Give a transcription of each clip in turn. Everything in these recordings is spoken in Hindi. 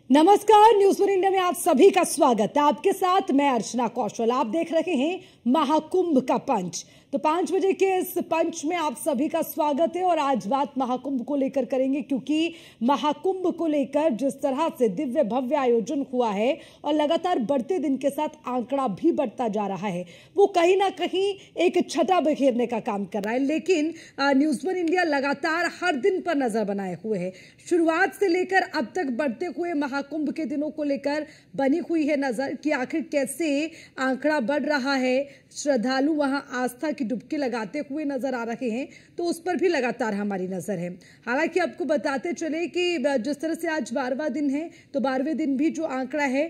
नमस्कार, न्यूज़ वन इंडिया में आप सभी का स्वागत है। आपके साथ मैं अर्चना कौशल। आप देख रहे हैं महाकुंभ का पंच। तो 5 बजे के इस पंच में आप सभी का स्वागत है और आज बात महाकुंभ को लेकर करेंगे, क्योंकि महाकुंभ को लेकर जिस तरह से दिव्य भव्य आयोजन हुआ है और लगातार बढ़ते दिन के साथ आंकड़ा भी बढ़ता जा रहा है, वो कहीं ना कहीं एक छटा बिखेरने का काम कर रहा है। लेकिन न्यूज़ वन इंडिया लगातार हर दिन पर नजर बनाए हुए है। शुरुआत से लेकर अब तक बढ़ते हुए महाकुंभ के दिनों को लेकर बनी हुई है नजर कि आखिर कैसे आंकड़ा बढ़ रहा है। श्रद्धालु वहां आस्था की डुबकी लगाते हुए नजर आ रहे हैं, तो उस पर भी लगातार हमारी नजर है। हालांकि आपको बताते चले कि जिस तरह से आज 12वां दिन है, तो 12वें दिन भी जो आंकड़ा है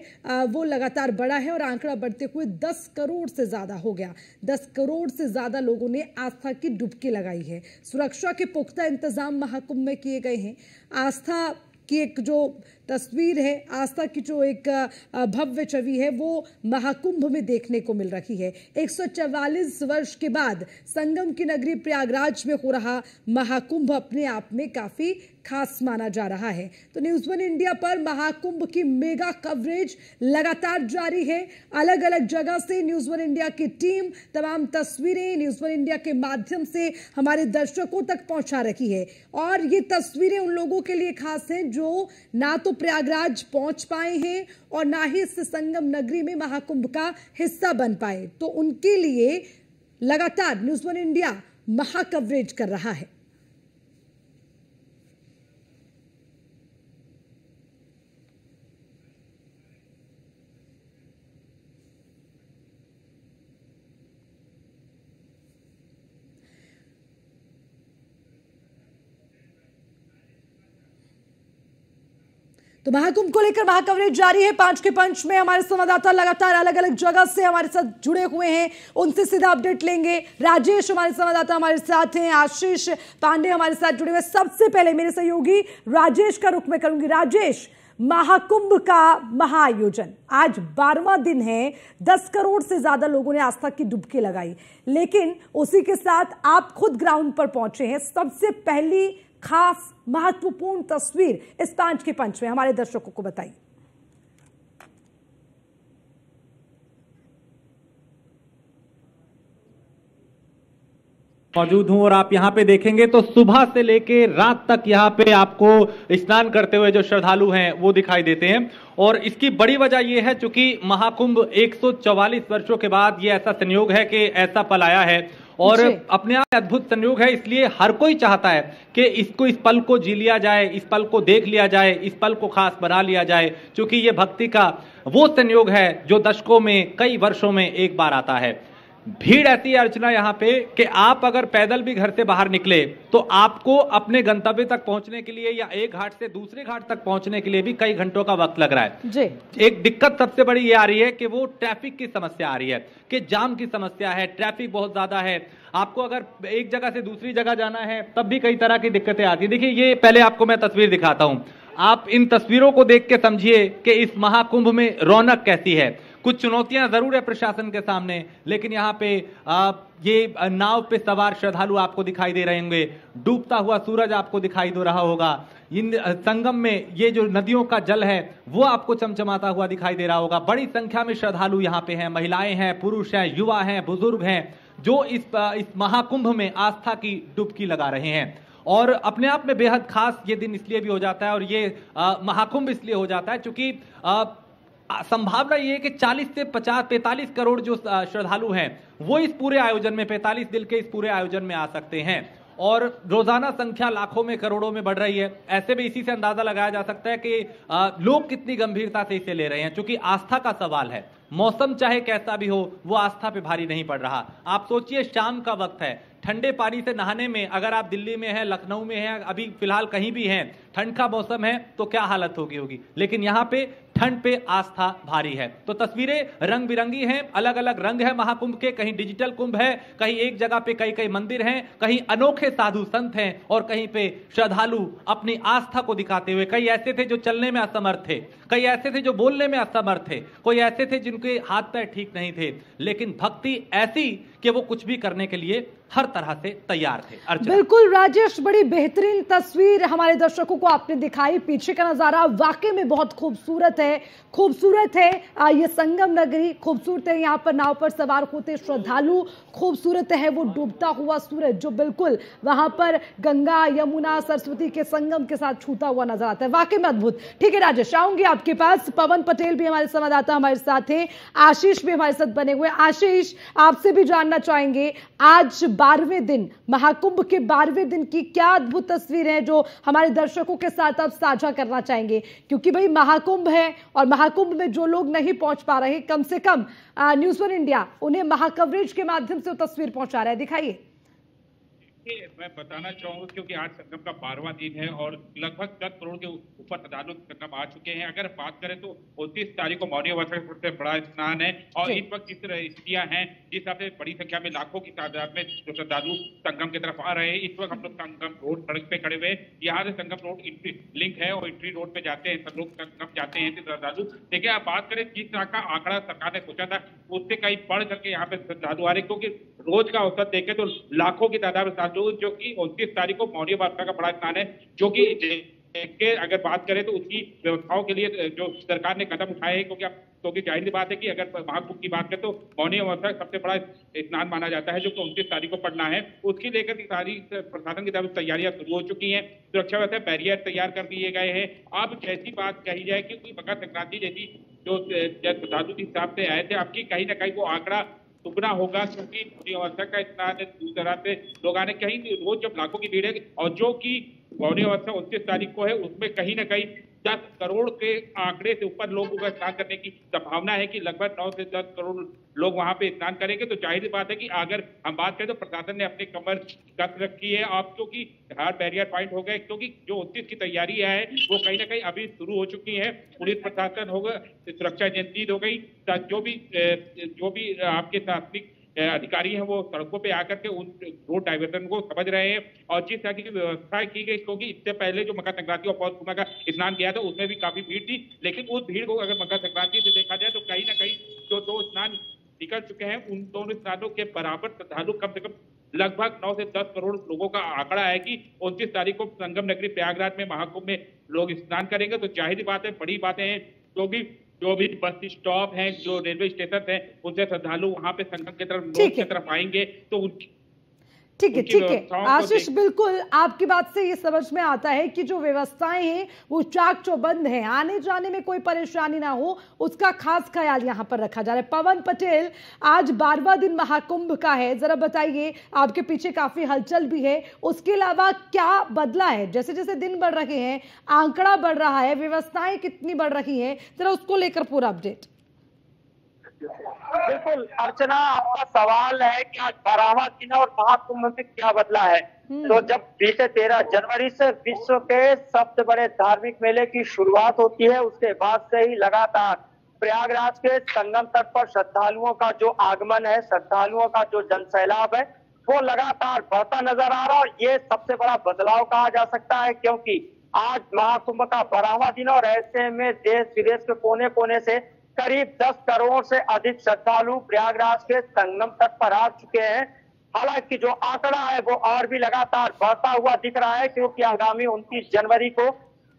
वो लगातार बढ़ा है और आंकड़ा बढ़ते हुए 10 करोड़ से ज्यादा हो गया। 10 करोड़ से ज्यादा लोगों ने आस्था की डुबकी लगाई है। सुरक्षा के पुख्ता इंतजाम महाकुंभ में किए गए हैं। आस्था की एक जो तस्वीर है, आस्था की जो एक भव्य छवि है, वो महाकुंभ में देखने को मिल रही है। 144 वर्ष के बाद संगम की नगरी प्रयागराज में हो रहा महाकुंभ अपने आप में काफी खास माना जा रहा है। तो न्यूज़ वन इंडिया पर महाकुंभ की मेगा कवरेज लगातार जारी है। अलग अलग जगह से न्यूज़ वन इंडिया की टीम तमाम तस्वीरें न्यूज़ वन इंडिया के माध्यम से हमारे दर्शकों तक पहुंचा रही है। और ये तस्वीरें उन लोगों के लिए खास हैं जो ना तो प्रयागराज पहुंच पाए हैं और ना ही इस संगम नगरी में महाकुंभ का हिस्सा बन पाए। तो उनके लिए लगातार न्यूज़ वन इंडिया महा कवरेज कर रहा है। तो महाकुंभ को लेकर महाकवरेज जारी है। 5 के पंच में हमारे संवाददाता लगातार अलग अलग जगह से हमारे साथ जुड़े हुए हैं, उनसे सीधा अपडेट लेंगे। राजेश हमारे संवाददाता हमारे साथ हैं, आशीष पांडे हमारे साथ जुड़े हुए। सबसे पहले मेरे सहयोगी राजेश का रुख में करूंगी। राजेश, महाकुंभ का महाआयोजन आज 12वां दिन है। 10 करोड़ से ज्यादा लोगों ने आस्था की डुबकी लगाई, लेकिन उसी के साथ आप खुद ग्राउंड पर पहुंचे हैं। सबसे पहली खास महत्वपूर्ण तस्वीर इस 5 के पंच में हमारे दर्शकों को बताइए। मौजूद हूं और आप यहां पे देखेंगे तो सुबह से लेके रात तक यहां पे आपको स्नान करते हुए जो श्रद्धालु हैं वो दिखाई देते हैं। और इसकी बड़ी वजह यह है चूंकि महाकुंभ 144 वर्षों के बाद ये ऐसा संयोग है कि ऐसा पल आया है और अपने आप में अद्भुत संयोग है। इसलिए हर कोई चाहता है कि इस पल को जी लिया जाए, इस पल को देख लिया जाए, इस पल को खास बना लिया जाए, क्योंकि ये भक्ति का वो संयोग है जो दशकों में कई वर्षों में एक बार आता है। भीड़ ऐसी है अर्चना यहाँ पे कि आप अगर पैदल भी घर से बाहर निकले तो आपको अपने गंतव्य तक पहुंचने के लिए या एक घाट से दूसरे घाट तक पहुंचने के लिए भी कई घंटों का वक्त लग रहा है जी। एक दिक्कत सबसे बड़ी ये आ रही है कि वो ट्रैफिक की समस्या आ रही है, कि जाम की समस्या है, ट्रैफिक बहुत ज्यादा है। आपको अगर एक जगह से दूसरी जगह जाना है तब भी कई तरह की दिक्कतें आती है। देखिए, ये पहले आपको मैं तस्वीर दिखाता हूं, आप इन तस्वीरों को देख के समझिए कि इस महाकुंभ में रौनक कैसी है। कुछ चुनौतियां जरूर है प्रशासन के सामने, लेकिन यहाँ पे ये नाव पे सवार श्रद्धालु आपको दिखाई दे रहे होंगे, डूबता हुआ सूरज आपको दिखाई दे रहा होगा, इन संगम में ये जो नदियों का जल है वो आपको चमचमाता हुआ दिखाई दे रहा होगा। बड़ी संख्या में श्रद्धालु यहाँ पे हैं, महिलाएं हैं, पुरुष हैं, युवा हैं, बुजुर्ग हैं, जो इस महाकुंभ में आस्था की डुबकी लगा रहे हैं। और अपने आप में बेहद खास ये दिन इसलिए भी हो जाता है और ये महाकुंभ इसलिए हो जाता है क्योंकि संभावना ये है कि 40 से 45 करोड़ जो श्रद्धालु हैं वो इस पूरे आयोजन में 45 दिन के इस पूरे आयोजन में आ सकते हैं और रोजाना संख्या लाखों में करोड़ों में बढ़ रही है। ऐसे में इसी से अंदाजा लगाया जा सकता है कि लोग कितनी गंभीरता से इसे ले रहे हैं, क्योंकि आस्था का सवाल है। मौसम चाहे कैसा भी हो वो आस्था पे भारी नहीं पड़ रहा। आप सोचिए, शाम का वक्त है, ठंडे पानी से नहाने में अगर आप दिल्ली में हैं, लखनऊ में हैं, अभी फिलहाल कहीं भी हैं, ठंड का मौसम है तो क्या हालत होगी। लेकिन यहाँ पे ठंड पे आस्था भारी है। तो तस्वीरें रंग बिरंगी हैं, अलग अलग रंग है महाकुंभ के, कहीं डिजिटल कुंभ है, कहीं एक जगह पे कई कई मंदिर हैं, कहीं अनोखे साधु संत हैं और कहीं पे श्रद्धालु अपनी आस्था को दिखाते हुए, कई ऐसे थे जो चलने में असमर्थ थे, कई ऐसे थे जो बोलने में असमर्थ थे, कोई ऐसे थे जिनके हाथ पैर ठीक नहीं थे, लेकिन भक्ति ऐसी कि वो कुछ भी करने के लिए हर तरह से तैयार थे। अर्चना। बिल्कुल राजेश, बड़ी बेहतरीन तस्वीर हमारे दर्शकों को आपने दिखाई। पीछे का नजारा वाकई में बहुत खूबसूरत है, खूबसूरत है। ये संगम नगरी खूबसूरत है, यहाँ पर नाव पर सवार होते श्रद्धालु, खूबसूरत है वो डूबता हुआ सूरज जो बिल्कुल वहां पर गंगा यमुना सरस्वती के संगम के साथ छूता हुआ नजर आता है, वाकई में अद्भुत। ठीक है राजेश, आऊंगी आपके पास। पवन पटेल भी हमारे संवाददाता हमारे साथ हैं, आशीष भी हमारे साथ बने हुए। आशीष, आपसे भी जानना चाहेंगे, आज 12वें दिन, महाकुंभ के 12वें दिन की क्या अद्भुत तस्वीर है जो हमारे दर्शकों के साथ आप साझा करना चाहेंगे? क्योंकि भाई महाकुंभ है और महाकुंभ में जो लोग नहीं पहुंच पा रहे, कम से कम न्यूज़ वन इंडिया उन्हें महाकवरेज के माध्यम से वो तस्वीर पहुंचा रहा है, दिखाइए। मैं बताना चाहूंगा क्योंकि आज संगम का 12वां दिन है और लगभग 10 करोड़ के ऊपर श्रद्धालु संगम आ चुके हैं। अगर बात करें तो 29 तारीख को मौनी अमावस्या सबसे बड़ा स्नान है और इस वक्त जिस स्थितियां हैं, जिस हिसाब से बड़ी संख्या में लाखों की तादाद में जो श्रद्धालु संगम की तरफ आ रहे हैं, इस वक्त हम लोग संगम रोड सड़क पे खड़े हुए, यहाँ से संगम रोड एंट्री लिंक है और एंट्री रोड पे जाते हैं सब लोग, संगम जाते हैं श्रद्धालु। देखिए, आप बात करें जिस तरह का आंकड़ा सरकार ने सोचा था उससे कहीं बढ़ करके यहाँ पे श्रद्धालु आ रहे, क्योंकि रोज का औसत देखें तो लाखों की तादाद में श्रद्धालु, जो कि 29 तारीख को मौनी अमावस्या का बड़ा स्नान है, जो कि के अगर बात करें तो उसकी व्यवस्थाओं के लिए जो सरकार ने कदम उठाए हैं, क्योंकि जाहिर सी बात है कि अगर महाकुंभ की बात करें तो मौनी अमावस्या सबसे बड़ा स्नान माना जाता है, जो कि 29 तारीख को पड़ना है। उसकी लेकर सारी प्रशासन की तरफ तैयारियां शुरू हो चुकी हैं, सुरक्षा व्यवस्था बैरियर तैयार कर दिए गए हैं। अब जैसी बात कही जाए कि मकर संक्रांति जैसी जो श्रद्धालु के हिसाब से आए थे, आपकी कहीं ना कहीं वो आंकड़ा दुगना होगा, क्योंकि मौनी अमावस्या का स्नान दूसरी तरह से लोग आने, कहीं रोज जब लाखों की भीड़ है और जो कि मौनी अमावस्या 29 तारीख को है, उसमें कहीं ना कहीं 10 करोड़ के आंकड़े से ऊपर लोगों का स्नान करने की संभावना है कि लगभग 9 से 10 करोड़ लोग वहां पे स्नान करेंगे। तो जाहिर सी बात है कि अगर हम बात करें तो प्रशासन ने अपनी कमर कस रखी है अब, क्योंकि हर बैरियर पॉइंट हो गए, क्योंकि जो 29 की तैयारी है वो कहीं ना कहीं अभी शुरू हो चुकी है। पुलिस प्रशासन होगा, सुरक्षा एजेंसी हो गई, जो भी आपके शासनिक अधिकारी हैं वो सड़कों पे आकर के उन रोड डाइवर्जन को समझ रहे हैं और जिस तरह की व्यवस्था की गई, क्योंकि इससे पहले जो मकर संक्रांति और पौष पूर्णिमा का स्नान किया था उसमें भी काफी भीड़ थी, लेकिन उस भीड़ को अगर मकर संक्रांति से देखा जाए तो कहीं ना कहीं जो 2 स्नान निकल चुके हैं, उन दोनों स्नानों के बराबर श्रद्धालु कम से कम लगभग 9 से 10 करोड़ लोगों का आंकड़ा है कि 29 तारीख को संगम नगरी प्रयागराज में महाकुंभ में लोग स्नान करेंगे। तो जाहिर बात है, बड़ी बातें हैं, जो भी बस स्टॉप हैं, जो रेलवे स्टेशन है, उनसे श्रद्धालु वहां पे संगम की तरफ आएंगे तो ठीक है आशीष, बिल्कुल आपकी बात से ये समझ में आता है कि जो व्यवस्थाएं हैं वो चाक चौबंद हैं, आने जाने में कोई परेशानी ना हो उसका खास ख्याल यहां पर रखा जा रहा है। पवन पटेल, आज 12वां दिन महाकुंभ का है, जरा बताइए, आपके पीछे काफी हलचल भी है, उसके अलावा क्या बदला है? जैसे जैसे दिन बढ़ रहे हैं, आंकड़ा बढ़ रहा है, व्यवस्थाएं कितनी बढ़ रही है, जरा उसको लेकर पूरा अपडेट। बिल्कुल अर्चना, आपका सवाल है कि आज 12वां दिन और महाकुंभ में क्या बदला है। तो जब बीते 13 जनवरी से विश्व के सबसे बड़े धार्मिक मेले की शुरुआत होती है, उसके बाद से ही लगातार प्रयागराज के संगम तट पर श्रद्धालुओं का जो आगमन है, श्रद्धालुओं का जो जनसैलाब है, वो लगातार बढ़ता नजर आ रहा है। और ये सबसे बड़ा बदलाव कहा जा सकता है, क्योंकि आज महाकुंभ का 12वां दिन और ऐसे में देश विदेश के कोने कोने से करीब 10 करोड़ से अधिक श्रद्धालु प्रयागराज के संगम तट पर आ चुके हैं। हालांकि जो आंकड़ा है वो और भी लगातार बढ़ता हुआ दिख रहा है, क्योंकि आगामी 29 जनवरी को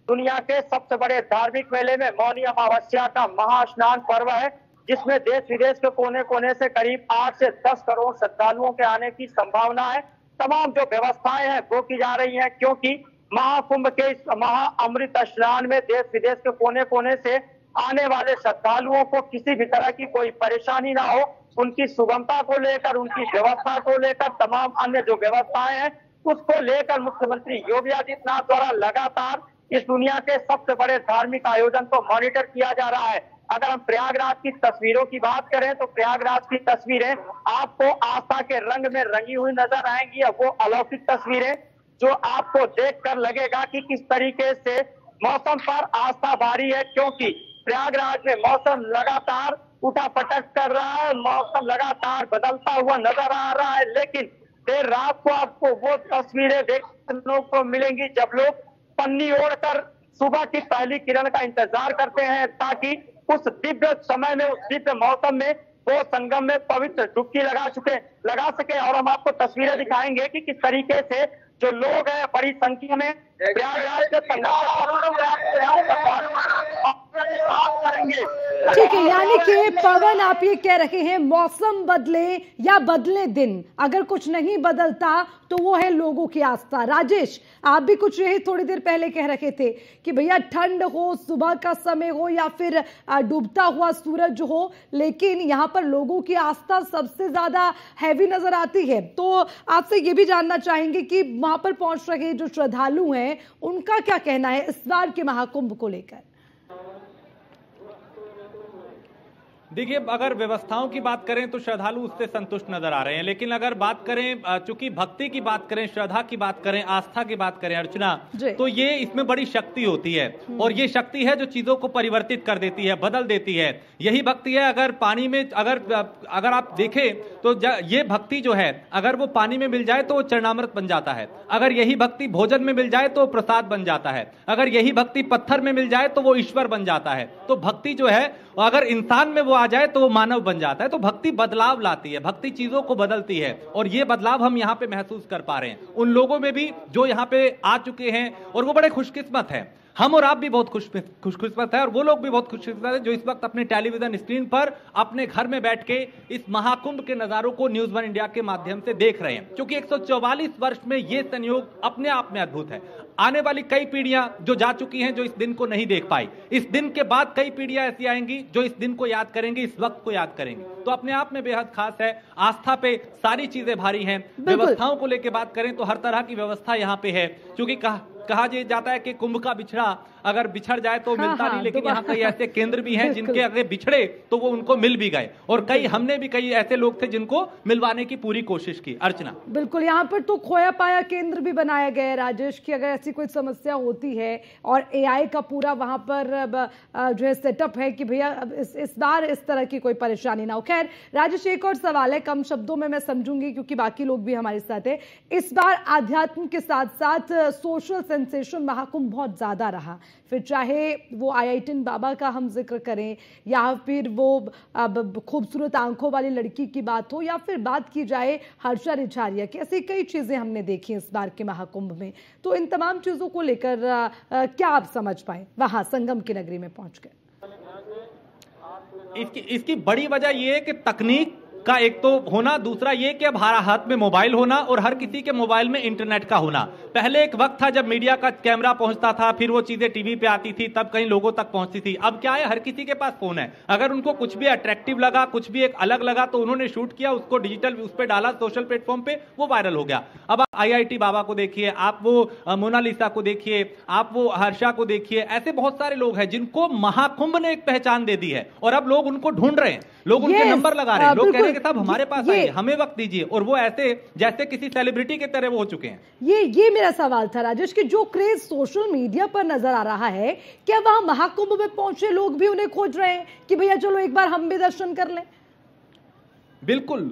दुनिया के सबसे बड़े धार्मिक मेले में मौनी अमावस्या का महास्नान पर्व है, जिसमें देश विदेश के कोने कोने से करीब 8 से 10 करोड़ श्रद्धालुओं के आने की संभावना है। तमाम जो व्यवस्थाएं हैं वो की जा रही है, क्योंकि महाकुंभ के इस महाअमृत स्नान में देश विदेश के कोने कोने से आने वाले श्रद्धालुओं को किसी भी तरह की कोई परेशानी ना हो, उनकी सुगमता को लेकर, उनकी व्यवस्था को लेकर, तमाम अन्य जो व्यवस्थाएं हैं उसको लेकर मुख्यमंत्री योगी आदित्यनाथ द्वारा लगातार इस दुनिया के सबसे बड़े धार्मिक आयोजन को मॉनिटर किया जा रहा है। अगर हम प्रयागराज की तस्वीरों की बात करें तो प्रयागराज की तस्वीरें आपको आस्था के रंग में रंगी हुई नजर आएंगी। अब वो अलौकिक तस्वीरें जो आपको देखकर लगेगा कि किस तरीके से मौसम पर आस्था भारी है, क्योंकि प्रयागराज में मौसम लगातार उठापटक कर रहा है, मौसम लगातार बदलता हुआ नजर आ रहा है, लेकिन देर रात को आपको वो तस्वीरें देखने को मिलेंगी जब लोग पन्नी ओढ़कर सुबह की पहली किरण का इंतजार करते हैं ताकि उस दिव्य समय में, उस दिव्य मौसम में वो संगम में पवित्र डुबकी लगा सके। और हम आपको तस्वीरें दिखाएंगे कि किस तरीके से जो लोग हैं बड़ी संख्या में प्रयागराज के ठीक है, यानी कि पवन आप ये कह रहे हैं मौसम बदले या बदले दिन, अगर कुछ नहीं बदलता तो वो है लोगों की आस्था। राजेश, आप भी कुछ यही थोड़ी देर पहले कह रहे थे कि भैया ठंड हो, सुबह का समय हो या फिर डूबता हुआ सूरज हो, लेकिन यहाँ पर लोगों की आस्था सबसे ज्यादा हैवी नजर आती है। तो आपसे ये भी जानना चाहेंगे कि वहां पर पहुंच रहे जो श्रद्धालु हैं उनका क्या कहना है इस बार के महाकुंभ को लेकर। देखिए, अगर व्यवस्थाओं की बात करें तो श्रद्धालु उससे संतुष्ट नजर आ रहे हैं, लेकिन अगर बात करें चूंकि भक्ति की बात करें, श्रद्धा की बात करें, आस्था की बात करें अर्चना, तो ये इसमें बड़ी शक्ति होती है और ये शक्ति है जो चीजों को परिवर्तित कर देती है, बदल देती है। यही भक्ति है। अगर पानी में अगर आप देखें तो ये भक्ति जो है अगर वो पानी में मिल जाए तो वो चरणामृत बन जाता है, अगर यही भक्ति भोजन में मिल जाए तो प्रसाद बन जाता है, अगर यही भक्ति पत्थर में मिल जाए तो वो ईश्वर बन जाता है। तो भक्ति जो है अगर इंसान में वो आ जाए तो वो मानव बन जाता है। तो भक्ति बदलाव लाती है, भक्ति चीजों को बदलती है और ये बदलाव हम यहाँ पे महसूस कर पा रहे हैं उन लोगों में भी जो यहाँ पे आ चुके हैं और वो बड़े खुशकिस्मत हैं। हम और आप भी बहुत खुशकिस्मत है और वो लोग भी बहुत खुशकिस्मत है जो इस वक्त अपने टेलीविजन स्क्रीन पर अपने घर में बैठ के इस महाकुंभ के नजारों को न्यूज वन इंडिया के माध्यम से देख रहे हैं, क्योंकि 144 वर्ष में ये संयोग अपने आप में अद्भुत है। आने वाली कई पीढ़ियां जो जा चुकी हैं जो इस दिन को नहीं देख पाई, इस दिन के बाद कई पीढ़ियां ऐसी आएंगी जो इस दिन को याद करेंगे, इस वक्त को याद करेंगे। तो अपने आप में बेहद खास है। आस्था पे सारी चीजें भारी हैं। व्यवस्थाओं को लेकर बात करें तो हर तरह की व्यवस्था यहाँ पे है, क्योंकि कहा जाता है कि कुंभ का बिछड़ा अगर बिछड़ जाए तो मिलता नहीं, लेकिन यहाँ कई ऐसे केंद्र भी हैं जिनके अगर बिछड़े तो वो उनको मिल भी गए और हमने भी कई ऐसे लोग थे जिनको मिलवाने की पूरी कोशिश की। अर्चना, बिल्कुल, यहाँ पर तो खोया पाया केंद्र भी बनाया गया है राजेश की, अगर ऐसी कोई समस्या होती है और AI का पूरा वहां पर जो है सेटअप है कि भैया इस बार इस तरह की कोई परेशानी ना हो। खैर राजेश, एक और सवाल है, कम शब्दों में मैं समझूंगी क्योंकि बाकी लोग भी हमारे साथ है। इस बार आध्यात्म के साथ साथ सोशल सेंसेशन महाकुंभ बहुत ज्यादा रहा, फिर चाहे वो IITN बाबा का हम जिक्र करें या फिर वो खूबसूरत आंखों वाली लड़की की बात हो या फिर बात की जाए हर्षा रिछारिया की, ऐसी कई चीजें हमने देखी इस बार के महाकुंभ में। तो इन तमाम चीजों को लेकर क्या आप समझ पाए वहां संगम की नगरी में पहुंचकर? इसकी बड़ी वजह यह है कि तकनीक का एक तो होना, दूसरा ये कि अब हर हाथ में मोबाइल होना और हर किसी के मोबाइल में इंटरनेट का होना। पहले एक वक्त था जब मीडिया का कैमरा पहुंचता था, फिर वो चीजें टीवी पे आती थी, तब कहीं लोगों तक पहुंचती थी। अब क्या है, हर किसी के पास फोन है। अगर उनको कुछ भी अट्रैक्टिव लगा, कुछ भी एक अलग लगा तो उन्होंने शूट किया, उसको डिजिटल उस पर डाला, सोशल प्लेटफॉर्म पे वो वायरल हो गया। अब IIT बाबा को देखिए, आप वो मोनालिसा को देखिए, आप वो हर्षा को देखिए, ऐसे बहुत सारे लोग हैं जिनको महाकुंभ ने एक पहचान दे दी है और अब लोग उनको ढूंढ रहे हैं, लोग उनके नंबर लगा रहे हैं, लोग कह रहे हैं कि साहब हमारे पास आइए, हमें वक्त दीजिए, और वो ऐसे जैसे किसी सेलिब्रिटी की तरह वो हो चुके हैं। ये मेरा सवाल था राजेश कि जो क्रेज सोशल मीडिया पर नजर आ रहा है, क्या वहां महाकुंभ में पहुंचे लोग भी उन्हें खोज रहे हैं कि भैया चलो एक बार हम भी दर्शन कर लें? बिल्कुल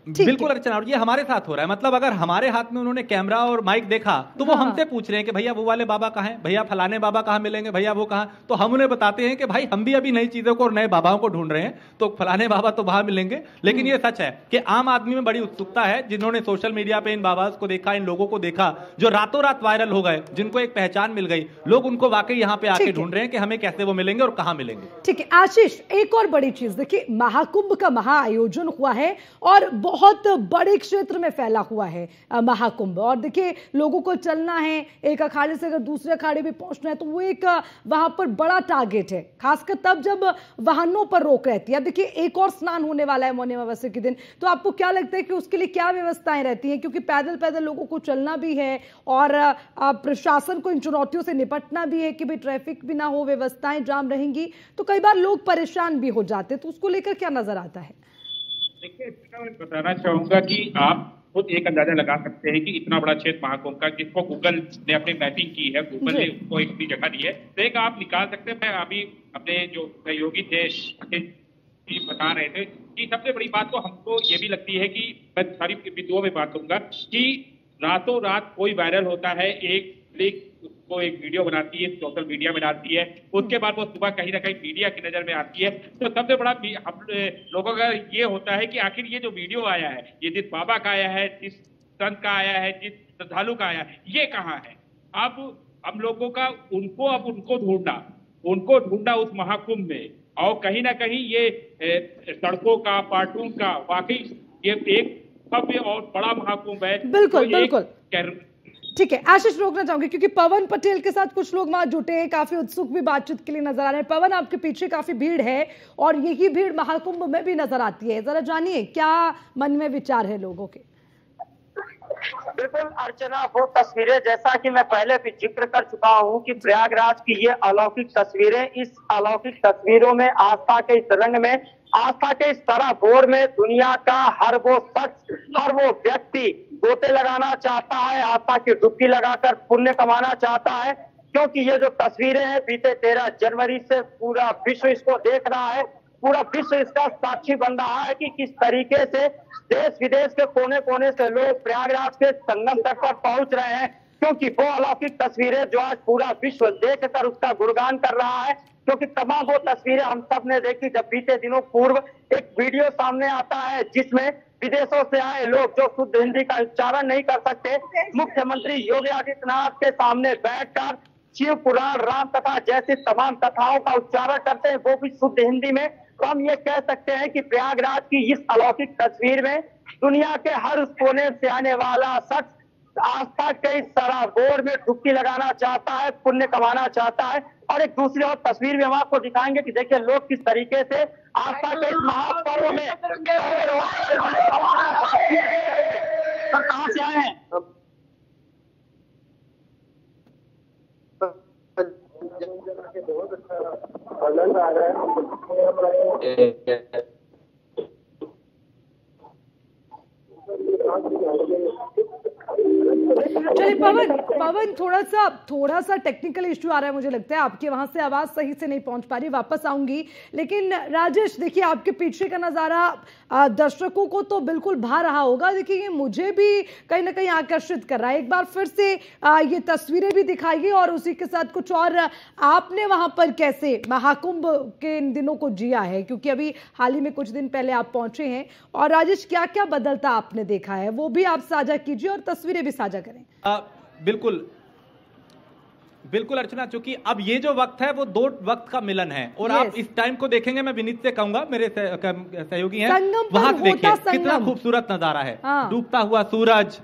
बिल्कुल अर्चना, और ये हमारे साथ हो रहा है। मतलब अगर हमारे हाथ में उन्होंने कैमरा और माइक देखा तो वो हमसे पूछ रहे हैं कि भैया वो वाले बाबा कहाँ हैं, भैया फलाने बाबा कहाँ मिलेंगे, भैया वो कहाँ। तो हम उन्हें बताते हैं कि भाई हम भी अभी नई चीजों को और नए बाबाओं को ढूंढ रहे हैं, तो फलाने बाबा तो वहां मिलेंगे। लेकिन ये सच है कि आम आदमी में बड़ी उत्सुकता है, जिन्होंने सोशल मीडिया पे इन बाबा को देखा, इन लोगों को देखा जो रातों रात वायरल हो गए, जिनको एक पहचान मिल गई, लोग उनको वाकई यहाँ पे आके ढूंढ रहे हैं कि हमें कैसे वो मिलेंगे और कहाँ मिलेंगे। ठीक है आशीष, एक और बड़ी चीज देखिए, महाकुंभ का महाआयोजन हुआ है और बहुत बड़े क्षेत्र में फैला हुआ है महाकुंभ, और देखिए लोगों को चलना है, एक अखाड़े से अगर दूसरे अखाड़े भी पहुंचना है तो वो एक वहां पर बड़ा टारगेट है, खासकर तब जब वाहनों पर रोक रहती है। अब देखिए एक और स्नान होने वाला है मौनी अमावस्या के दिन, तो आपको क्या लगता है कि उसके लिए क्या व्यवस्थाएं रहती हैं, क्योंकि पैदल पैदल लोगों को चलना भी है और प्रशासन को इन चुनौतियों से निपटना भी है कि भाई ट्रैफिक भी ना हो, व्यवस्थाएं जाम रहेंगी तो कई बार लोग परेशान भी हो जाते हैं, तो उसको लेकर क्या नजर आता है? देखिए, मैं बताना चाहूंगा कि आप खुद एक अंदाजा लगा सकते हैं कि इतना बड़ा क्षेत्र महाकुंभ का, जिसको गूगल ने अपनी मैपिंग की है, गूगल ने उसको एक भी जगह दी है, तो एक आप निकाल सकते हैं। मैं अभी अपने जो सहयोगी थे बता रहे थे कि सबसे बड़ी बात तो हमको ये भी लगती है कि मैं सारी बिंदुओं में बात करूंगा कि रातों रात कोई वायरल होता है, एक क्लिक उसको एक वीडियो बनाती है, सोशल मीडिया में डालती है, उसके बाद वो सुबह कहीं ना कहीं मीडिया की नजर में आती है। तो सबसे बड़ा हम लोगों का ये होता है कि आखिर ये जो वीडियो आया है, ये जिस बाबा का आया है, जिस संत का आया है, जिस श्रद्धालु का आया है, ये कहाँ है? अब हम लोगों का उनको ढूंढना उस महाकुंभ में, और कहीं ना कहीं ये सड़कों का, पार्टून का, वाकई ये एक भव्य और बड़ा महाकुंभ है। बिल्कुल तो बिल्कुल ठीक है। आशीष, रोकना चाहूंगी क्योंकि पवन पटेल के साथ कुछ लोग वहां जुटे हैं, काफी उत्सुक भी बातचीत के लिए नजर आ रहे हैं। पवन, आपके पीछे काफी भीड़ है और यही भीड़ महाकुंभ में भी नजर आती है, जरा जानिए क्या मन में विचार है लोगों के। बिल्कुल अर्चना, वो तस्वीरें जैसा कि मैं पहले भी जिक्र कर चुका हूं कि प्रयागराज की ये अलौकिक तस्वीरें, इस अलौकिक तस्वीरों में आस्था के इस रंग में, आस्था के इस सराबोर में दुनिया का हर वो शख्स, हर वो व्यक्ति गोते लगाना चाहता है, आस्था की डुबकी लगाकर पुण्य कमाना चाहता है। क्योंकि ये जो तस्वीरें हैं, बीते 13 जनवरी से पूरा विश्व इसको देख रहा है, पूरा विश्व इसका साक्षी बन रहा है कि किस तरीके से देश विदेश के कोने कोने से लोग प्रयागराज के संगम तक पर पहुंच रहे हैं। क्योंकि वो अलौकिक तस्वीरें जो आज पूरा विश्व देख कर उसका गुणगान कर रहा है, क्योंकि तमाम वो तस्वीरें हम सब ने देखी जब बीते दिनों पूर्व एक वीडियो सामने आता है जिसमें विदेशों से आए लोग जो शुद्ध हिंदी का उच्चारण नहीं कर सकते, मुख्यमंत्री योगी आदित्यनाथ के सामने बैठकर शिव पुराण, राम कथा जैसी तमाम कथाओं का उच्चारण करते हैं, वो भी शुद्ध हिंदी में। तो हम ये कह सकते हैं कि प्रयागराज की इस अलौकिक तस्वीर में दुनिया के हर कोने से आने वाला शख्स आस्था के इस सराबोर में डुबकी लगाना चाहता है, पुण्य कमाना चाहता है। और एक दूसरी और तस्वीर भी हम आपको दिखाएंगे कि देखिए लोग किस तरीके से आस्था के इस महापर्व में कहां से आए हैं। चलिए पवन, थोड़ा सा टेक्निकल इश्यू आ रहा है, मुझे लगता है आपके वहां से आवाज सही से नहीं पहुंच पा रही, वापस आऊंगी। लेकिन राजेश, देखिए आपके पीछे का नजारा दर्शकों को तो बिल्कुल भा रहा होगा। देखिए ये मुझे भी कहीं ना कहीं आकर्षित कर रहा है। एक बार फिर से ये तस्वीरें भी दिखाइए और उसी के साथ कुछ और आपने वहां पर कैसे महाकुंभ के इन दिनों को जिया है, क्योंकि अभी हाल ही में कुछ दिन पहले आप पहुंचे हैं। और राजेश, क्या क्या बदलता आपने देखा है वो भी आप साझा कीजिए और तस्वीरें भी साझा करें। बिल्कुल बिल्कुल अर्चना, चूंकि अब ये जो वक्त है वो दो वक्त का मिलन है और आप इस टाइम को देखेंगे, मैं विनीत से कहूंगा, मेरे सहयोगी हैं, वहां से देखिए कितना खूबसूरत नजारा है। डूबता हुआ सूरज,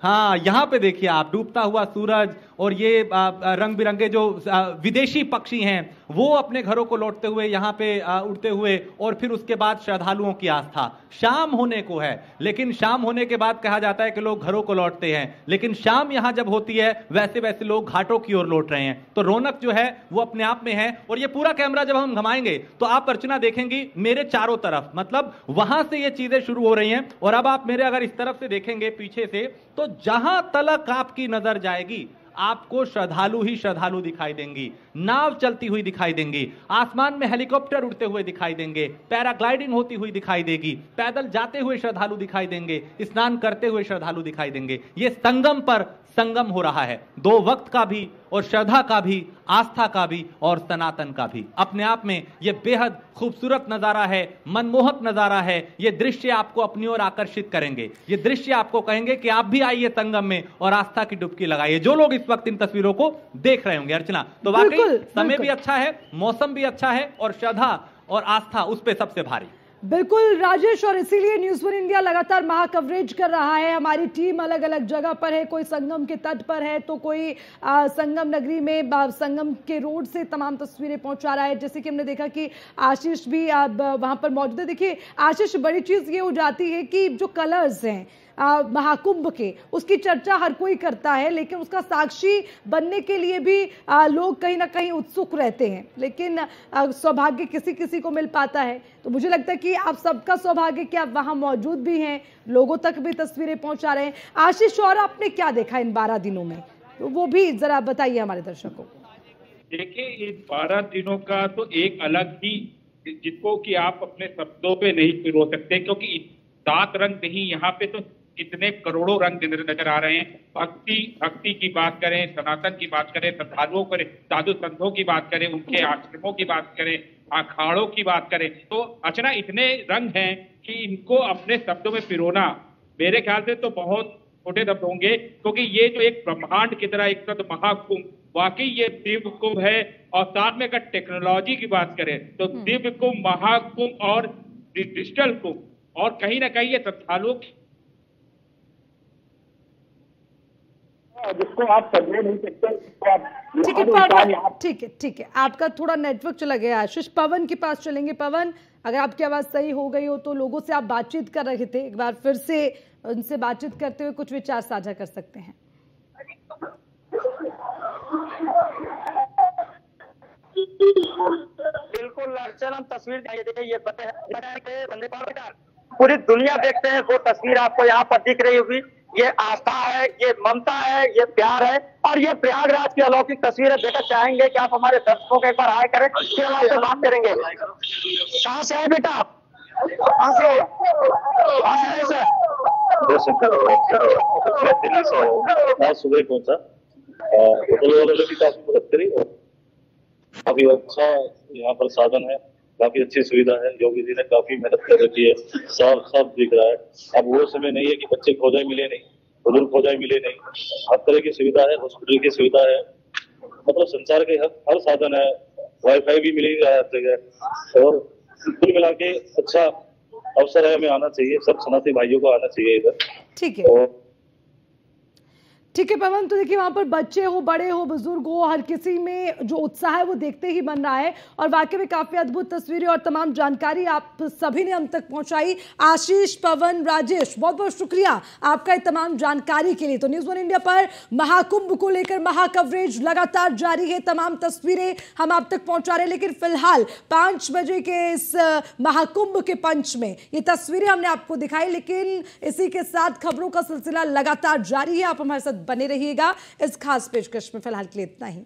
हाँ यहाँ पे देखिए आप, डूबता हुआ सूरज, और ये रंग बिरंगे जो विदेशी पक्षी हैं वो अपने घरों को लौटते हुए यहाँ पे उड़ते हुए, और फिर उसके बाद श्रद्धालुओं की आस्था। शाम होने को है, लेकिन शाम होने के बाद कहा जाता है कि लोग घरों को लौटते हैं, लेकिन शाम यहाँ जब होती है वैसे वैसे लोग घाटों की ओर लौट रहे हैं। तो रौनक जो है वो अपने आप में है। और ये पूरा कैमरा जब हम घुमाएंगे तो आप अर्चना देखेंगी मेरे चारों तरफ, मतलब वहां से ये चीजें शुरू हो रही हैं। और अब आप मेरे अगर इस तरफ से देखेंगे पीछे से, तो जहां तलक आपकी नजर जाएगी आपको श्रद्धालु ही श्रद्धालु दिखाई देंगी, नाव चलती हुई दिखाई देंगी, आसमान में हेलीकॉप्टर उड़ते हुए दिखाई देंगे, पैराग्लाइडिंग होती हुई दिखाई देगी, पैदल जाते हुए श्रद्धालु दिखाई देंगे, स्नान करते हुए श्रद्धालु दिखाई देंगे। ये संगम पर संगम हो रहा है, दो वक्त का भी और श्रद्धा का भी, आस्था का भी और सनातन का भी। अपने आप में यह बेहद खूबसूरत नजारा है, मनमोहक नजारा है। ये दृश्य आपको अपनी ओर आकर्षित करेंगे, ये दृश्य आपको कहेंगे कि आप भी आइए संगम में और आस्था की डुबकी लगाइए। जो लोग इस वक्त इन तस्वीरों को देख रहे होंगे अर्चना, तो वाकई समय भी अच्छा है, मौसम भी अच्छा है और श्रद्धा और आस्था उस पर सबसे भारी। बिल्कुल राजेश, और इसीलिए न्यूज़ 1 इंडिया लगातार महा कवरेज कर रहा है। हमारी टीम अलग अलग जगह पर है, कोई संगम के तट पर है तो कोई संगम नगरी में संगम के रोड से तमाम तस्वीरें पहुंचा रहा है। जैसे कि हमने देखा कि आशीष भी वहां पर मौजूद है। देखिए आशीष, बड़ी चीज ये हो जाती है कि जो कलर्स हैं महाकुंभ के, उसकी चर्चा हर कोई करता है, लेकिन उसका साक्षी बनने के लिए भी लोग कहीं ना कहीं उत्सुक रहते हैं, लेकिन सौभाग्य किसी किसी को मिल पाता है। तो मुझे लगता है कि आप सबका सौभाग्य कि आप वहां मौजूद भी हैं, लोगों तक भी तस्वीरें पहुंचा रहे हैं। आशीष और आपने क्या देखा इन 12 दिनों में, तो वो भी जरा बताइए हमारे दर्शकों को। देखिए, इन 12 दिनों का तो एक अलग ही, जिसको कि आप अपने शब्दों पे नहीं पिरो सकते, क्योंकि 7 रंग नहीं, यहाँ पे तो कितने करोड़ों रंग नजर आ रहे हैं। भक्ति की बात करें, सनातन की बात करें, श्रद्धालुओं करें, साधु संतों की बात करें, उनके आश्रमों की बात करें, अखाड़ों की बात करें, तो अर्चना इतने रंग हैं कि इनको अपने शब्दों में पिरोना मेरे ख्याल से तो बहुत छोटे शब्द होंगे, क्योंकि ये जो एक ब्रह्मांड की तरह एक महाकुंभ, वाकई ये दिव्य कुंभ है। और साथ में अगर टेक्नोलॉजी की बात करें तो दिव्य कुंभ, महाकुंभ और डिजिटल कुंभ, और कहीं ना कहीं ये श्रद्धालुओं जिसको आप समझ नहीं सकते। ठीक है पवन, ठीक है, आपका थोड़ा नेटवर्क चला गया। आशीष, पवन के पास चलेंगे। पवन, अगर आपकी आवाज सही हो गई हो तो लोगों से आप बातचीत कर रहे थे, एक बार फिर से उनसे बातचीत करते हुए कुछ विचार साझा कर सकते हैं। बिल्कुल अर्चना, तस्वीर देखिए, ये वंदे भारत पूरी दुनिया देखते हैं, वो तस्वीर आपको यहाँ पर दिख रही होगी। ये आस्था है, ये ममता है, ये प्यार है, और ये प्रयागराज की अलौकिक तस्वीरें देखना चाहेंगे कि आप हमारे दर्शकों के एक बार आए करें, फिर हम आपसे बात करेंगे। कहाँ से है बेटा? कहाँ से है सर? मैं दिल्ली से हूँ, आज सुबह पहुंचा। होटल वालों ने भी काफी मदद करी और काफी अच्छा यहाँ पर साधन है, काफी अच्छी सुविधा है। योगी जी ने काफी मेहनत कर रखी है, साफ साफ दिख रहा है। अब वो समय नहीं है कि बच्चे खो जाए मिले नहीं, बुजुर्ग खो जाए मिले नहीं, हर तरह की सुविधा है, हॉस्पिटल की सुविधा है, मतलब संचार के हर साधन है, वाईफाई भी मिलेगा हर जगह। और कुल मिला के अच्छा अवसर है, हमें आना चाहिए, सब सनातनी भाइयों को आना चाहिए इधर। ठीक है, ठीक है पवन, तो देखिए वहां पर बच्चे हो, बड़े हो, बुजुर्ग हो, हर किसी में जो उत्साह है वो देखते ही बन रहा है। और वाकई में काफी अद्भुत तस्वीरें और तमाम जानकारी आप सभी ने हम तक पहुंचाई। आशीष, पवन, राजेश, बहुत बहुत शुक्रिया आपका ये तमाम जानकारी के लिए। तो न्यूज़ 1 इंडिया पर महाकुंभ को लेकर महा कवरेज लगातार जारी है, तमाम तस्वीरें हम आप तक पहुंचा रहे हैं, लेकिन फिलहाल 5 बजे के इस महाकुंभ के पंच में ये तस्वीरें हमने आपको दिखाई, लेकिन इसी के साथ खबरों का सिलसिला लगातार जारी है। आप हमारे साथ बने रहिएगा इस खास पेशकश में। फिलहाल के लिए इतना ही।